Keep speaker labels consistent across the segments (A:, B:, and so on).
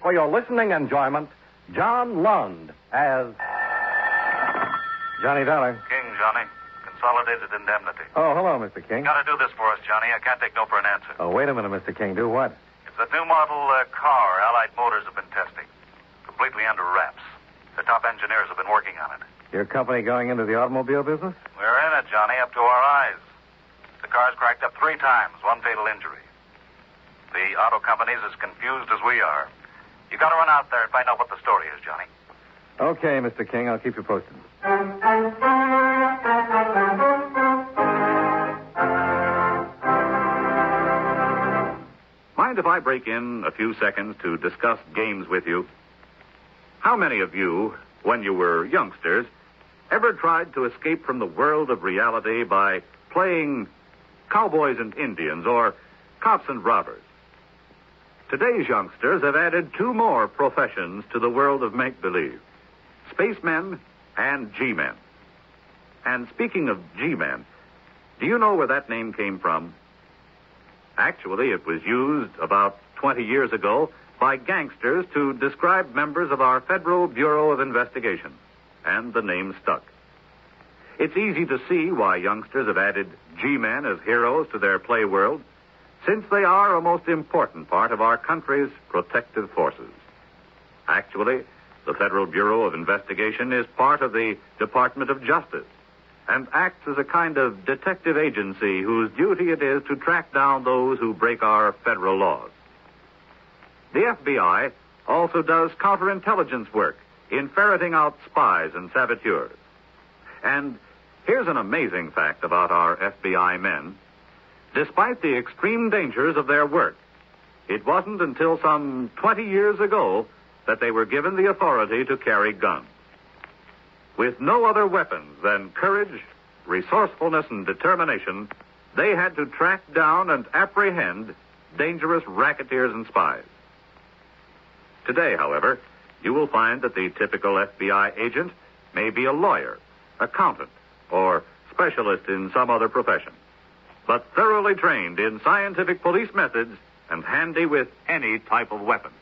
A: for your listening enjoyment, John Lund as Johnny Dollar.
B: King, Johnny. Consolidated Indemnity.
A: Oh, hello, Mr. King.
B: You got to do this for us, Johnny. I can't take no for an answer.
A: Oh, wait a minute, Mr. King. Do what?
B: It's a new model car Allied Motors have been testing. Completely under wraps. The top engineers have been working on it.
A: Your company going into the automobile business?
B: We're in it, Johnny, up to our eyes. The car's cracked up 3 times, 1 fatal injury. The auto company's as confused as we are. You got to run out there and find out what the story is, Johnny.
A: Okay, Mr. King. I'll keep you posted.
C: Mind if I break in a few seconds to discuss games with you? How many of you, when you were youngsters, ever tried to escape from the world of reality by playing cowboys and Indians or cops and robbers? Today's youngsters have added 2 more professions to the world of make-believe: spacemen and G-men. And speaking of G-men, do you know where that name came from? Actually, it was used about 20 years ago by gangsters to describe members of our Federal Bureau of Investigation, and the name stuck. It's easy to see why youngsters have added G-men as heroes to their play world, since they are a most important part of our country's protective forces. Actually, the Federal Bureau of Investigation is part of the Department of Justice and acts as a kind of detective agency whose duty it is to track down those who break our federal laws. The FBI also does counterintelligence work in ferreting out spies and saboteurs. And here's an amazing fact about our FBI men. Despite the extreme dangers of their work, it wasn't until some 20 years ago that they were given the authority to carry guns. With no other weapons than courage, resourcefulness, and determination, they had to track down and apprehend dangerous racketeers and spies. Today, however, you will find that the typical FBI agent may be a lawyer, accountant, or specialist in some other profession, but thoroughly trained in scientific police methods and handy with any type of weapon.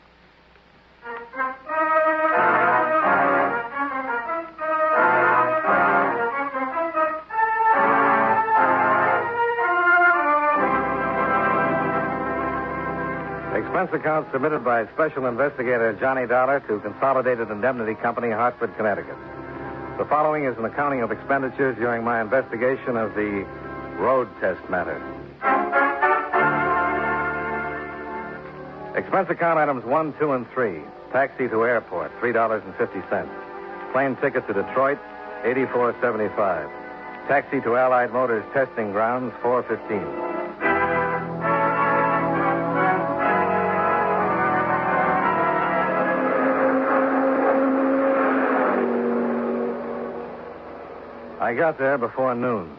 A: Expense account submitted by Special Investigator Johnny Dollar to Consolidated Indemnity Company, Hartford, Connecticut. The following is an accounting of expenditures during my investigation of the road test matter. Expense account items 1, 2, and 3. Taxi to airport, $3.50. Plane ticket to Detroit, $84.75. Taxi to Allied Motors testing grounds, $4.15. I got there before noon.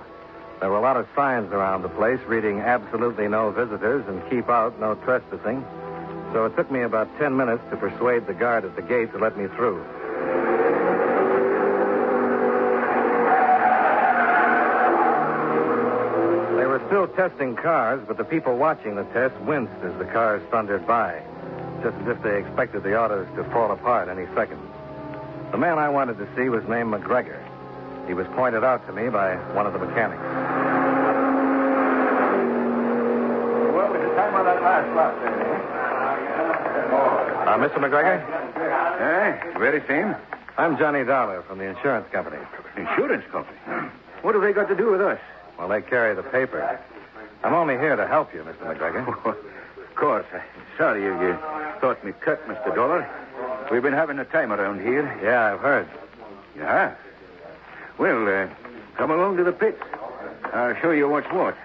A: There were a lot of signs around the place reading absolutely no visitors and keep out, no trespassing. So it took me about 10 minutes to persuade the guard at the gate to let me through. They were still testing cars, but the people watching the test winced as the cars thundered by, just as if they expected the autos to fall apart any second. The man I wanted to see was named McGregor. He was pointed out to me by one of the mechanics.
D: Well, it's the time on that last lap there,
A: Mr. McGregor?
D: Very same.
A: I'm Johnny Dollar from the insurance company.
D: Insurance company? What have they got to do with us?
A: Well, they carry the paper. I'm only here to help you, Mr. McGregor.
D: Of course. Sorry you thought me cut, Mr. Dollar. We've been having a time around here.
A: Yeah, I've heard.
D: You have? Well, come along to the pits. I'll show you what's what.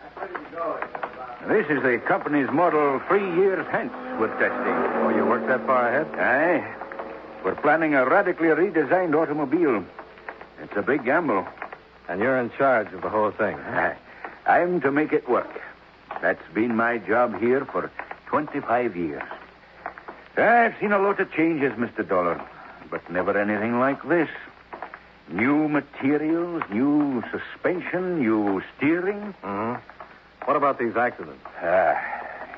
D: This is the company's model 3 years hence we're testing.
A: Oh, you worked that far ahead?
D: Aye. We're planning a radically redesigned automobile. It's a big gamble.
A: And you're in charge of the whole thing, huh?
D: I'm to make it work. That's been my job here for 25 years. I've seen a lot of changes, Mr. Dollar, but never anything like this. New materials, new suspension, new steering.
A: Mm-hmm. What about these accidents?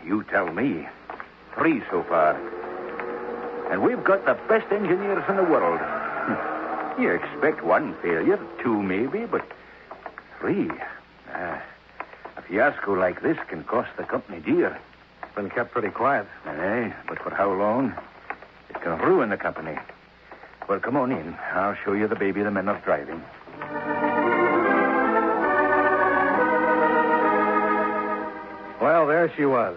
D: You tell me. 3 so far. And we've got the best engineers in the world. You expect one failure, two maybe, but three. A fiasco like this can cost the company dear.
A: It's been kept pretty quiet.
D: But for how long? It can ruin the company. Well, come on in. I'll show you the baby the men are driving.
A: Well, there she was,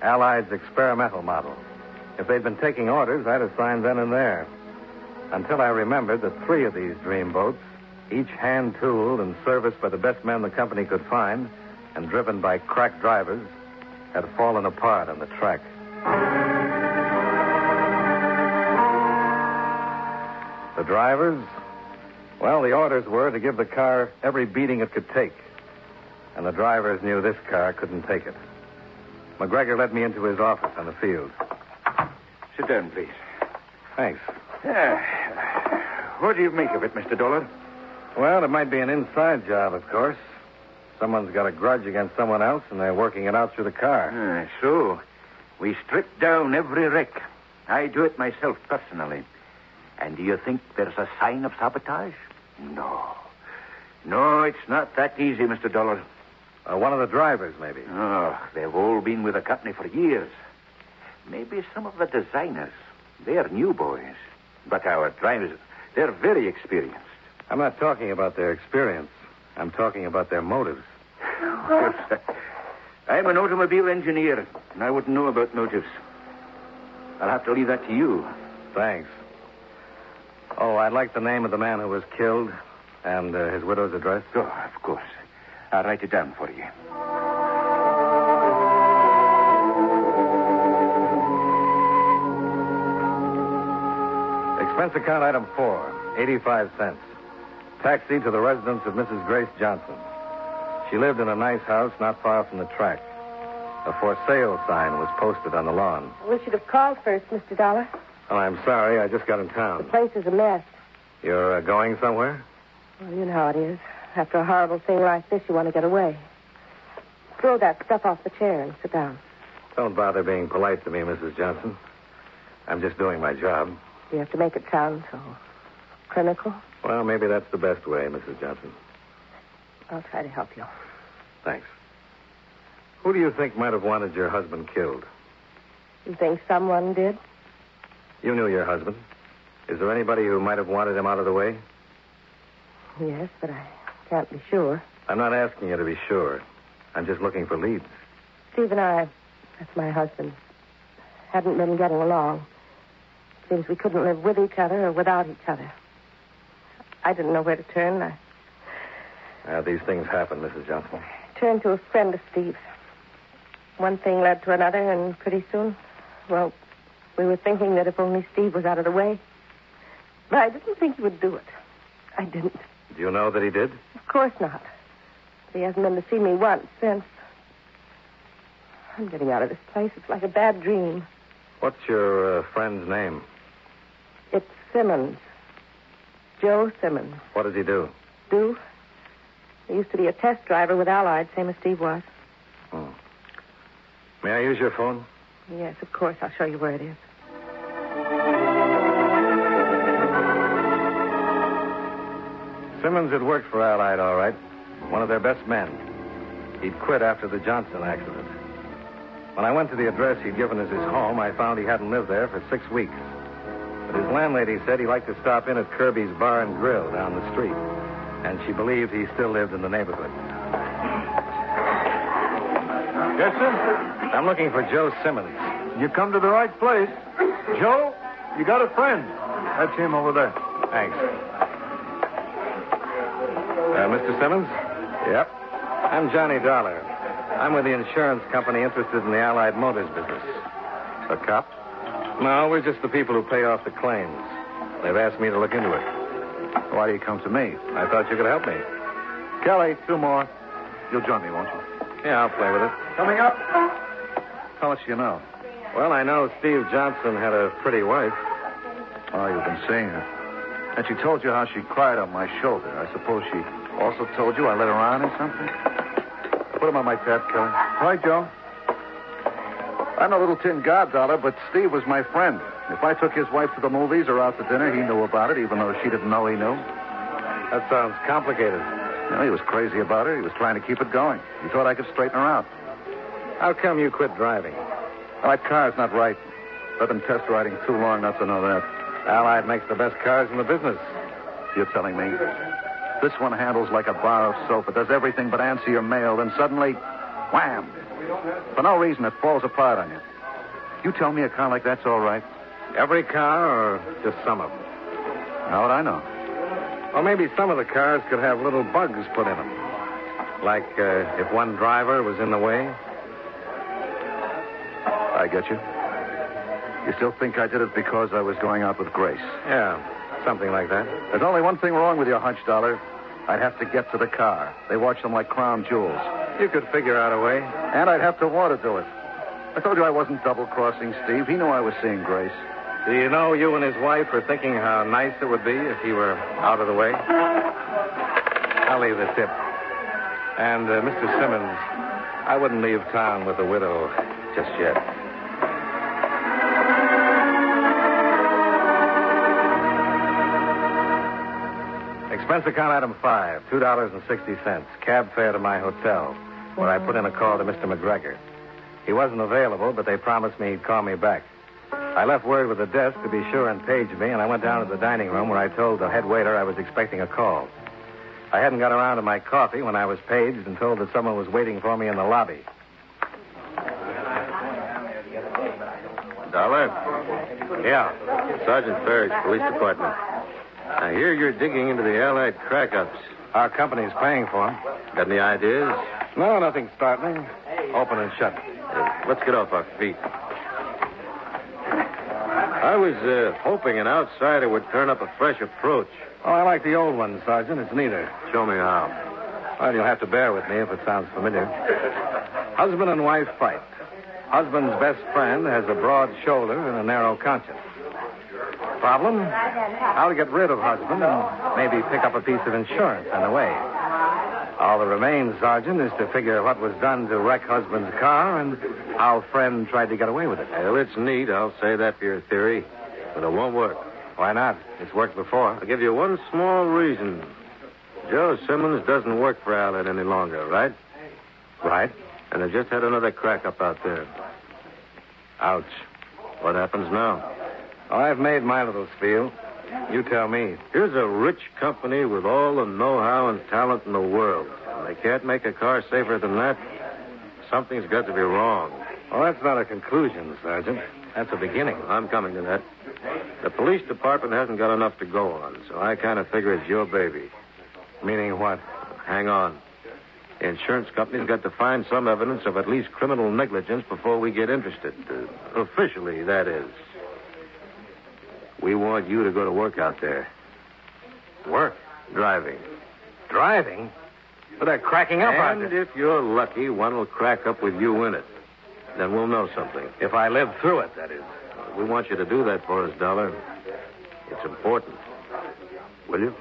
A: Allied's experimental model. If they'd been taking orders, I'd have signed then and there. Until I remembered that 3 of these dream boats, each hand-tooled and serviced by the best men the company could find and driven by crack drivers, had fallen apart on the track. The drivers? Well, the orders were to give the car every beating it could take. And the drivers knew this car couldn't take it. McGregor led me into his office on the field.
D: Sit down, please.
A: Thanks.
D: What do you make of it, Mr. Dollar?
A: Well, it might be an inside job, of course. Someone's got a grudge against someone else, and they're working it out through the car.
D: So, we strip down every wreck. I do it myself personally. And do you think there's a sign of sabotage? No. No, it's not that easy, Mr. Dollar.
A: One of the drivers, maybe.
D: Oh, they've all been with the company for years. Maybe some of the designers. They're new boys. But our drivers, they're very experienced.
A: I'm not talking about their experience. I'm talking about their motives.
D: I'm an automobile engineer, and I wouldn't know about motives. I'll have to leave that to you.
A: Thanks. Oh, I'd like the name of the man who was killed and his widow's address.
D: Oh, of course. I'll write it down for you.
A: Expense account item 4, 85 cents. Taxi to the residence of Mrs. Grace Johnson. She lived in a nice house not far from the track. A for sale sign was posted on the lawn.
E: I wish you'd have called first, Mr. Dollar.
A: Oh, I'm sorry. I just got in
E: The
A: town.
E: place is a mess.
A: You're going somewhere?
E: Well, you know how it is. After a horrible thing like this, you want to get away. Throw that stuff off the chair and sit down.
A: Don't bother being polite to me, Mrs. Johnson. I'm just doing my job.
E: You have to make it sound so clinical.
A: Well, maybe that's the best way, Mrs. Johnson.
E: I'll try to help you.
A: Thanks. Who do you think might have wanted your husband killed?
E: You think someone did?
A: You knew your husband. Is there anybody who might have wanted him out of the way?
E: Yes, but I can't be sure.
A: I'm not asking you to be sure. I'm just looking for leads.
E: Steve and I, that's my husband, hadn't been getting along. Seems we couldn't live with each other or without each other. I didn't know where to turn.
A: These things happen, Mrs. Johnson.
E: I turned to a friend of Steve's. One thing led to another, and pretty soon, well, we were thinking that if only Steve was out of the way. But I didn't think he would do it. I didn't.
A: Do you know that he did?
E: Of course not. He hasn't been to see me once since. I'm getting out of this place. It's like a bad dream.
A: What's your friend's name?
E: It's Simmons. Joe Simmons.
A: What does he do?
E: Do? He used to be a test driver with Allied, same as Steve was.
A: Oh. May I use your phone?
E: Yes, of course. I'll show you where it is.
A: Simmons had worked for Allied, all right. One of their best men. He'd quit after the Johnson accident. When I went to the address he'd given as his home, I found he hadn't lived there for 6 weeks. But his landlady said he liked to stop in at Kirby's Bar and Grill down the street. And she believed he still lived in the neighborhood.
F: Yes, sir?
A: I'm looking for Joe Simmons.
F: You come to the right place. Joe, you got a friend. That's him over there.
A: Thanks. Mr. Simmons?
F: Yep.
A: I'm Johnny Dollar. I'm with the insurance company interested in the Allied Motors business.
F: A cop?
A: No, we're just the people who pay off the claims. They've asked me to look into it.
F: Why do you come to me?
A: I thought you could help me.
F: Kelly, 2 more. You'll join me, won't you?
A: Yeah, I'll play with it.
F: Coming up. How much do you know?
A: Well, I know Steve Johnson had a pretty wife.
F: Oh, you've been seeing her. And she told you how she cried on my shoulder. I suppose she also told you I let her on or something? Put him on my tab, Kelly. Right, Joe. I'm a little tin goddaughter, but Steve was my friend. If I took his wife to the movies or out to dinner, he knew about it, even though she didn't know he knew.
A: That sounds complicated.
F: No, he was crazy about her. He was trying to keep it going. He thought I could straighten her out.
A: How come you quit driving?
F: Well, that car's not right. I've been test riding too long not to know that.
A: Allied makes the best cars in the business.
F: You're telling me? This one handles like a bar of soap. It does everything but answer your mail. Then suddenly, wham! For no reason, it falls apart on you. You tell me a car like that's all right?
A: Every car or just some of them?
F: How would I know?
A: Or maybe some of the cars could have little bugs put in them. Like if one driver was in the way.
F: I get you. You still think I did it because I was going out with Grace?
A: Yeah, something like that.
F: There's only one thing wrong with your hunch, Dollar. I'd have to get to the car. They watch them like crown jewels.
A: You could figure out a way.
F: And I'd have to want to do it. I told you I wasn't double-crossing Steve. He knew I was seeing Grace.
A: Do you know you and his wife were thinking how nice it would be if he were out of the way? I'll leave the tip. And, Mr. Simmons, I wouldn't leave town with a widow just yet. Expense account item 5, $2.60. Cab fare to my hotel, where I put in a call to Mr. McGregor. He wasn't available, but they promised me he'd call me back. I left word with the desk to be sure and page me, and I went down to the dining room where I told the head waiter I was expecting a call. I hadn't got around to my coffee when I was paged and told that someone was waiting for me in the lobby.
G: Dollar?
A: Yeah.
G: Sergeant Ferris, Police Department. I hear you're digging into the Allied crack-ups.
A: Our company's paying for them.
G: Got any ideas?
A: No, nothing startling. Open and shut.
G: Let's get off our feet. I was hoping an outsider would turn up a fresh approach.
A: Oh, I like the old one, Sergeant. It's neater.
G: Show me how.
A: Well, you'll have to bear with me if it sounds familiar. Husband and wife fight. Husband's best friend has a broad shoulder and a narrow conscience. Problem? How to get rid of husband and maybe pick up a piece of insurance on the way. All that remains, Sergeant, is to figure what was done to wreck husband's car and how friend tried to get away with it.
G: Well, it's neat. I'll say that for your theory. But it won't work.
A: Why not? It's worked before.
G: I'll give you one small reason. Joe Simmons doesn't work for Allied any longer, right?
A: Right.
G: And they just had another crack up out there.
A: Ouch.
G: What happens now?
A: Oh, I've made my little spiel. You tell me.
G: Here's a rich company with all the know-how and talent in the world. And they can't make a car safer than that. Something's got to be wrong.
A: Well, that's not a conclusion, Sergeant. That's a beginning.
G: I'm coming to that. The police department hasn't got enough to go on, so I kind of figure it's your baby.
A: Meaning what?
G: Hang on. The insurance company's got to find some evidence of at least criminal negligence before we get interested. Officially, that is. We want you to go to work out there.
A: Work?
G: Driving.
A: Driving? Well, they're cracking up out
G: And
A: there.
G: if you're lucky, one will crack up with you in it. Then we'll know something.
A: If I live through it, that is.
G: We want you to do that for us, Dollar. It's important. Will you?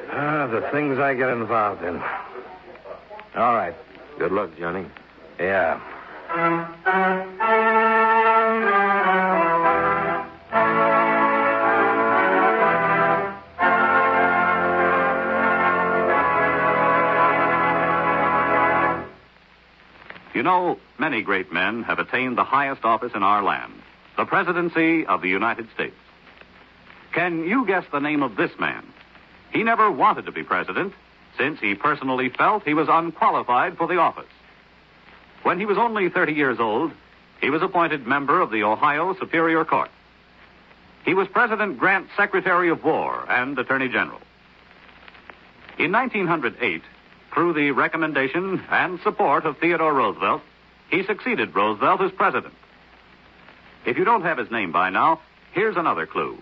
A: Ah, the things I get involved in. All right.
G: Good luck, Johnny.
A: Yeah.
C: You know, many great men have attained the highest office in our land, the presidency of the United States. Can you guess the name of this man? He never wanted to be president, since he personally felt he was unqualified for the office. When he was only 30 years old, he was appointed member of the Ohio Superior Court. He was President Grant's Secretary of War and Attorney General. In 1908, through the recommendation and support of Theodore Roosevelt, he succeeded Roosevelt as president. If you don't have his name by now, here's another clue.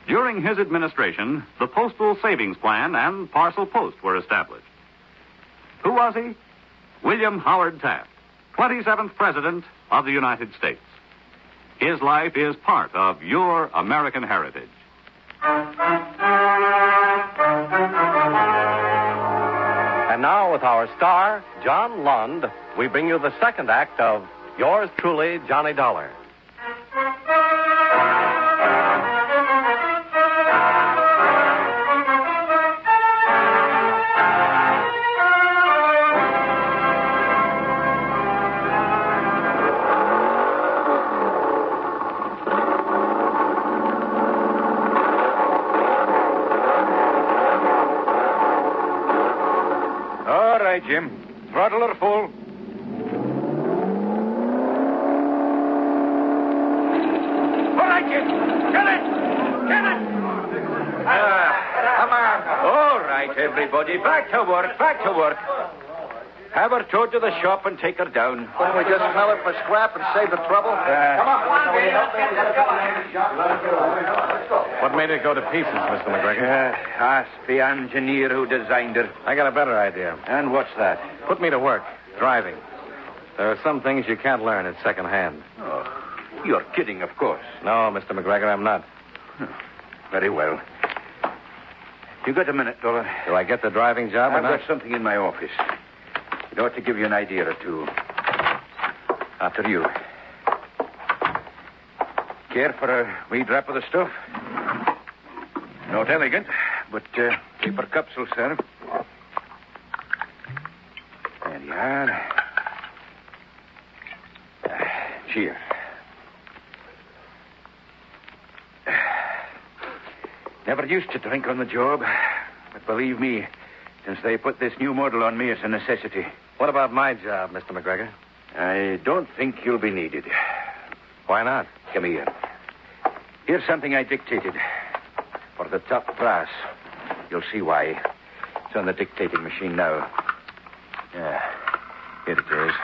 C: During his administration, the Postal Savings Plan and Parcel Post were established. Who was he? William Howard Taft, 27th President of the United States. His life is part of your American heritage.
H: And now, with our star, John Lund, we bring you the second act of Yours Truly, Johnny Dollar.
D: Jim. Throttle her full. All right, Jim. Get it! Get it! Come on. All right, everybody. Back to work. Back to work. Have her towed to the shop and take her down.
F: Couldn't we just smell her for scrap and save the trouble?
D: Come on.
G: What made it go to pieces, Mr. McGregor?
D: Ask the engineer who designed her.
A: I got a better idea.
D: And what's that?
A: Put me to work, driving. There are some things you can't learn at second hand.
D: Oh, you're kidding, of course.
A: No, Mr. McGregor, I'm not.
D: Very well. You got a minute, Dollar?
A: Do I get the driving job or
D: I've
A: not?
D: got something in my office. It ought to give you an idea or two. After you. Care for a wee drop of the stuff? Not elegant, but paper cups will serve. There you are. Cheers. Never used to drink on the job, but believe me, since they put this new model on me, it's a necessity.
A: What about my job, Mr. McGregor?
D: I don't think you'll be needed.
A: Why not?
D: Come here. Here's something I dictated. For the top brass. You'll see why. It's on the dictating machine now. Yeah. Here it is.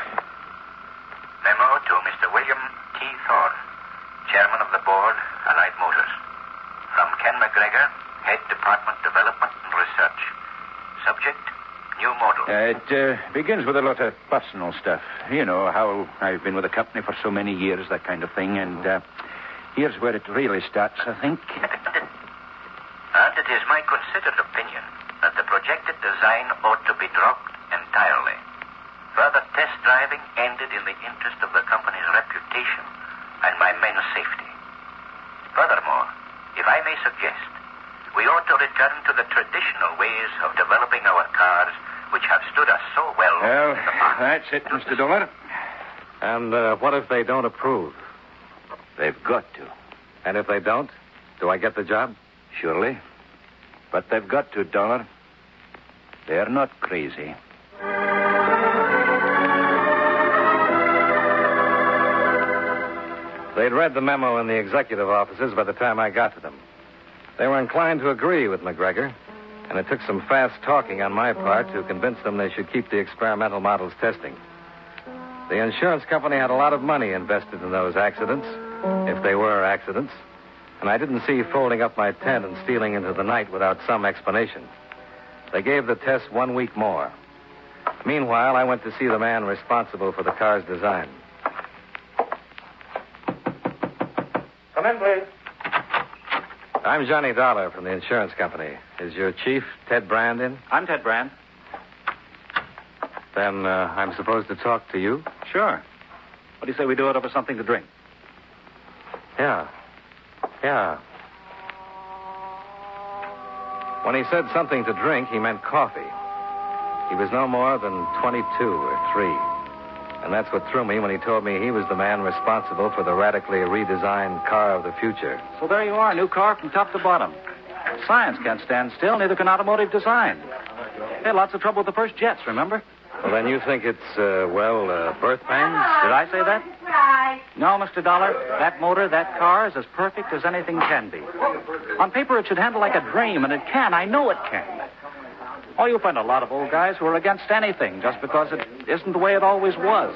I: Memo to Mr. William T. Thorne, Chairman of the Board, Allied Motors. From Ken McGregor, Head Department Development and Research. Subject, new model.
D: It begins with a lot of personal stuff. You know, how I've been with the company for so many years, that kind of thing. And here's where it really starts, I think.
I: And it is my considered opinion that the projected design ought to be dropped entirely. Further test driving ended in the interest of the company's reputation and my men's safety. Furthermore, if I may suggest, we ought to return to the traditional ways of developing our cars, which have stood us so well.
D: Well,
I: in the past.
D: that's it, Mr. Dollar.
A: And what if they don't approve?
D: They've got to.
A: And if they don't, do I get the job?
D: Surely. But they've got to, Dollar. They're not crazy.
A: They'd read the memo in the executive offices by the time I got to them. They were inclined to agree with McGregor, and it took some fast talking on my part to convince them they should keep the experimental models testing. The insurance company had a lot of money invested in those accidents, if they were accidents, and I didn't see folding up my tent and stealing into the night without some explanation. They gave the test 1 week more. Meanwhile, I went to see the man responsible for the car's design.
J: Come in, please.
A: I'm Johnny Dollar from the insurance company. Is your chief, Ted Brand, in?
F: I'm Ted Brand.
A: Then I'm supposed to talk to you?
F: Sure. What do you say we do it over something to drink?
A: Yeah. When he said something to drink, he meant coffee. He was no more than 22 or 3. And that's what threw me when he told me he was the man responsible for the radically redesigned car of the future.
F: So there you are, a new car from top to bottom. Science can't stand still, neither can automotive design. They had lots of trouble with the first jets, remember?
A: Well, then you think it's, birth pains?
F: Did I say that? No, Mr. Dollar. That motor, that car is as perfect as anything can be. On paper, it should handle like a dream, and it can. I know it can. Oh, you'll find a lot of old guys who are against anything just because it isn't the way it always was.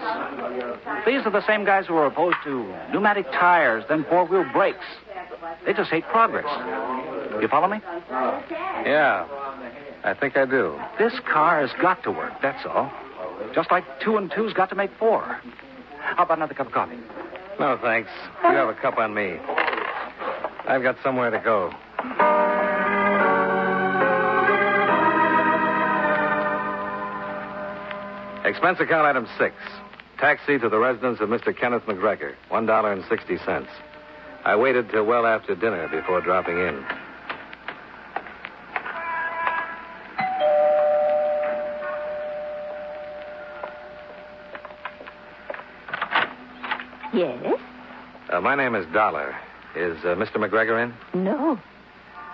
F: These are the same guys who are opposed to pneumatic tires, then four-wheel brakes. They just hate progress. You follow me?
A: Yeah, I think I do.
F: This car has got to work, that's all. Just like 2 and 2's got to make 4. How about another cup of coffee?
A: No, thanks. You have a cup on me. I've got somewhere to go. Expense account item 6. Taxi to the residence of Mr. Kenneth McGregor, $1.60. I waited till well after dinner before dropping in.
E: Yes?
A: My name is Dollar. Is Mr. McGregor in?
E: No.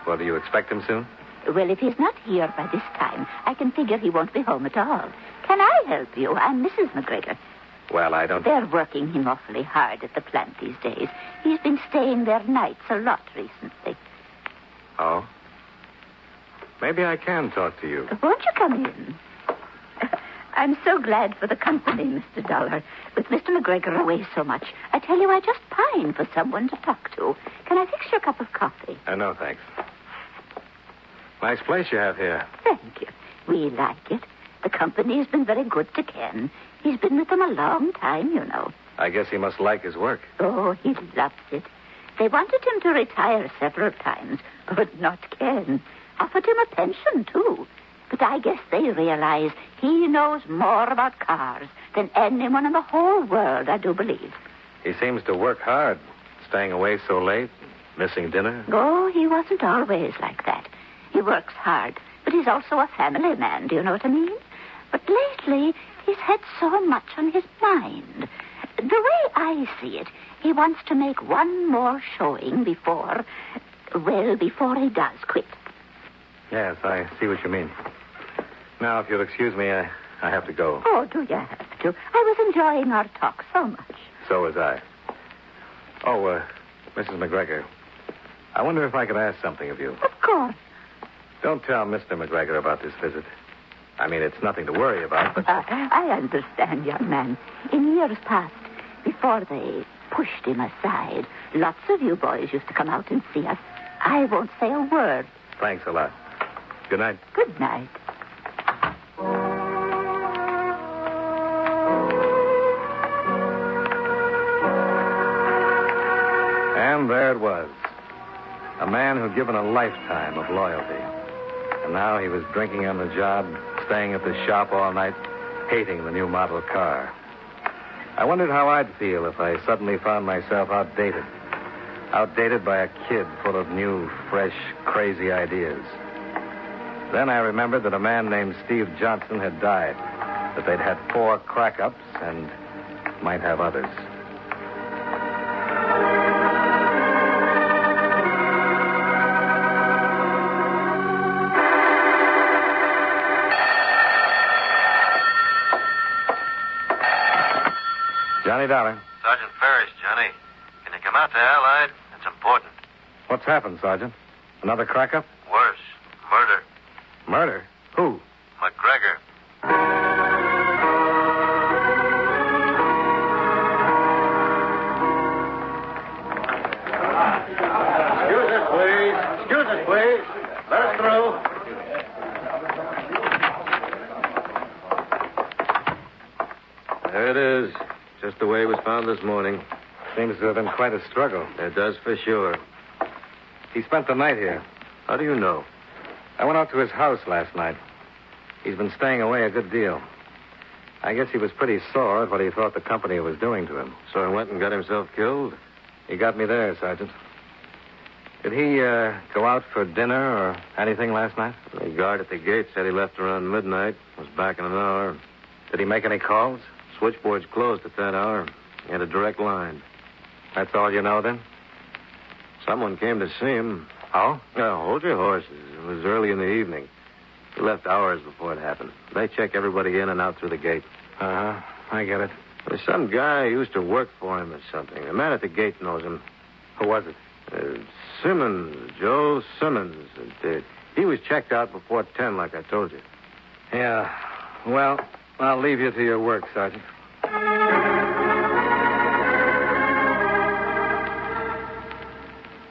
A: Well, do you expect him soon?
K: Well, if he's not here by this time, I can figure he won't be home at all. Can I help you? I'm Mrs. McGregor.
A: Well, I don't...
K: They're working him awfully hard at the plant these days. He's been staying there nights a lot recently.
A: Oh? Maybe I can talk to you.
K: Won't you come in? I'm so glad for the company, Mr. Dollar. With Mr. McGregor away so much, I tell you, I just pine for someone to talk to. Can I fix you a cup of coffee?
A: No, thanks. Nice place you have here.
K: Thank you. We like it. The company's been very good to Ken. He's been with them a long time, you know.
A: I guess he must like his work.
K: Oh, he loves it. They wanted him to retire several times, but not Ken. Offered him a pension, too. But I guess they realize he knows more about cars than anyone in the whole world, I do believe.
A: He seems to work hard, staying away so late, missing dinner.
K: Oh, he wasn't always like that. He works hard, but he's also a family man, do you know what I mean? But lately, he's had so much on his mind. The way I see it, he wants to make one more showing before he does quit.
A: Yes, I see what you mean. Now, if you'll excuse me, I have to go.
K: Oh, do you have to? I was enjoying our talk so much.
A: So was I. Oh, Mrs. McGregor, I wonder if I could ask something of you.
K: Of course.
A: Don't tell Mr. McGregor about this visit. I mean, it's nothing to worry about, but...
K: I understand, young man. In years past, before they pushed him aside, lots of you boys used to come out and see us. I won't say a word.
A: Thanks a lot. Good night.
K: Good night.
A: And there it was. A man who'd given a lifetime of loyalty. And now he was drinking on the job, staying at the shop all night, hating the new model car. I wondered how I'd feel if I suddenly found myself outdated. Outdated by a kid full of new, fresh, crazy ideas. Then I remembered that a man named Steve Johnson had died, that they'd had 4 crack-ups and might have others. Johnny Dollar.
G: Sergeant Ferris, Johnny. Can you come out to Allied? It's important.
A: What's happened, Sergeant? Another crack-up?
G: Worse. Murder.
A: Murder? Who?
G: McGregor.
J: Excuse us, please. Let us through.
G: There it is. Just the way it was found this morning.
A: Seems to have been quite a struggle.
G: It does for sure.
A: He spent the night here.
G: How do you know?
A: I went out to his house last night. He's been staying away a good deal. I guess he was pretty sore at what he thought the company was doing to him.
G: So he went and got himself killed?
A: He got me there, Sergeant. Did he go out for dinner or anything last night?
G: The guard at the gate said he left around midnight. Was back in an hour.
A: Did he make any calls?
G: Switchboard's closed at that hour. He had a direct line.
A: That's all you know, then?
G: Someone came to see him.
A: Oh?
G: Now, hold your horses. It was early in the evening. He left hours before it happened. They check everybody in and out through the gate.
A: Uh-huh. I get it.
G: There's some guy who used to work for him or something. The man at the gate knows him.
A: Who was it?
G: Simmons. Joe Simmons. He was checked out before 10, like I told you.
A: Yeah. Well, I'll leave you to your work, Sergeant.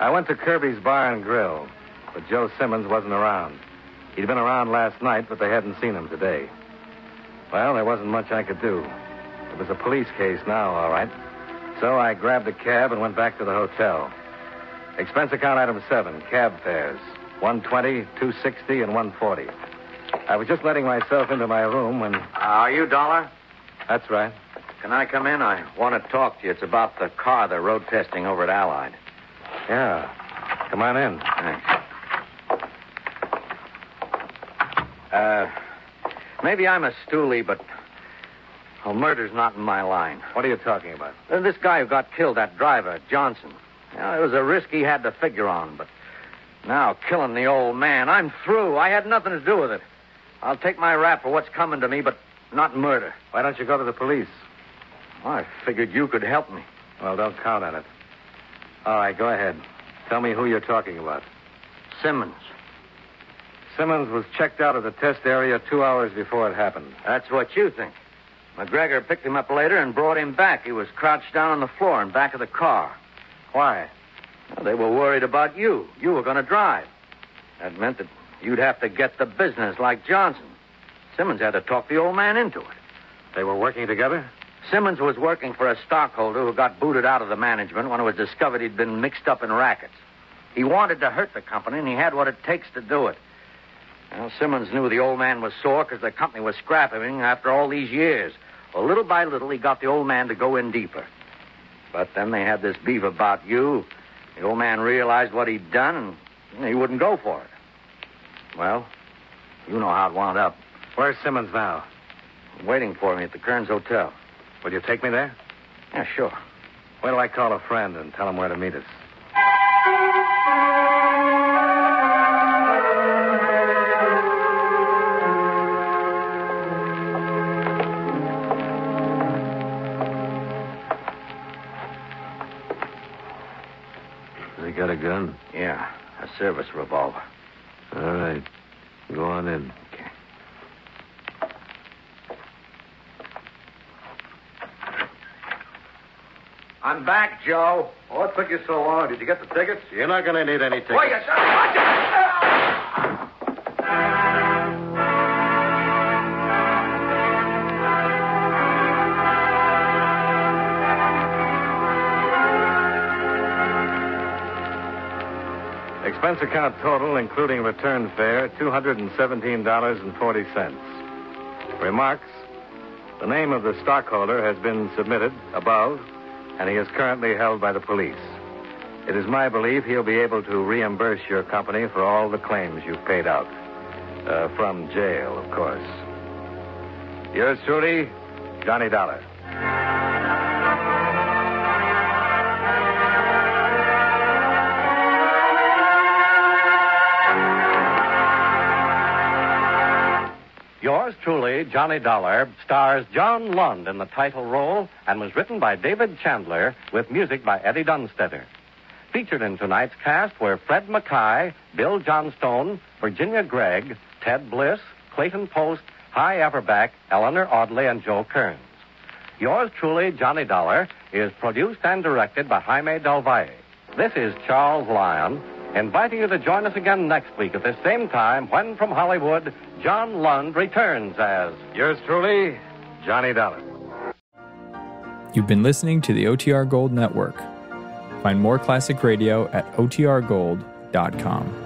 A: I went to Kirby's Bar and Grill, but Joe Simmons wasn't around. He'd been around last night, but they hadn't seen him today. Well, there wasn't much I could do. It was a police case now, all right. So I grabbed a cab and went back to the hotel. Expense account item 7, cab fares. $120, $260, and $140. I was just letting myself into my room when...
L: Are you Dollar?
A: That's right.
L: Can I come in? I want to talk to you. It's about the car they're road testing over at Allied.
A: Yeah. Come on in.
L: Thanks. Maybe I'm a stoolie, but murder's not in my line.
A: What are you talking about?
L: This guy who got killed, that driver, Johnson. It was a risk he had to figure on, but Now killing the old man. I'm through. I had nothing to do with it. I'll take my rap for what's coming to me, but not murder.
A: Why don't you go to the police?
L: Well, I figured you could help me.
A: Well, don't count on it. All right, go ahead. Tell me who you're talking about.
L: Simmons.
A: Simmons was checked out of the test area 2 hours before it happened.
L: That's what you think. McGregor picked him up later and brought him back. He was crouched down on the floor in back of the car.
A: Why?
L: Well, they were worried about you. You were going to drive. That meant that you'd have to get the business like Johnson. Simmons had to talk the old man into it.
A: They were working together?
L: Simmons was working for a stockholder who got booted out of the management when it was discovered he'd been mixed up in rackets. He wanted to hurt the company, and he had what it takes to do it. Well, Simmons knew the old man was sore because the company was scrapping him after all these years. Well, little by little, he got the old man to go in deeper. But then they had this beef about you. The old man realized what he'd done, and he wouldn't go for it. Well, you know how it wound up.
A: Where's Simmons now?
L: Waiting for me at the Kearns Hotel.
A: Will you take me there?
L: Yeah, sure.
A: Wait till I call a friend and tell him where to meet us.
G: They got a gun?
L: Yeah, a service revolver.
G: All right. Go on in.
L: Okay. I'm back, Joe.
F: What took you so long? Did you get the tickets?
G: You're not going to need any tickets.
L: Well, you
A: Expense account total, including return fare, $217.40. Remarks: the name of the stockholder has been submitted above, and he is currently held by the police. It is my belief he'll be able to reimburse your company for all the claims you've paid out. From jail, of course. Yours truly, Johnny Dollar.
H: Yours truly, Johnny Dollar, stars John Lund in the title role and was written by David Chandler with music by Eddie Dunstetter. Featured in tonight's cast were Fred Mackay, Bill Johnstone, Virginia Gregg, Ted Bliss, Clayton Post, Hy Averback, Eleanor Audley, and Joe Kearns. Yours truly, Johnny Dollar, is produced and directed by Jaime Del Valle. This is Charles Lyon, inviting you to join us again next week at this same time when, from Hollywood, John Lund returns as...
A: Yours truly, Johnny Dollar.
M: You've been listening to the OTR Gold Network. Find more classic radio at otrgold.com.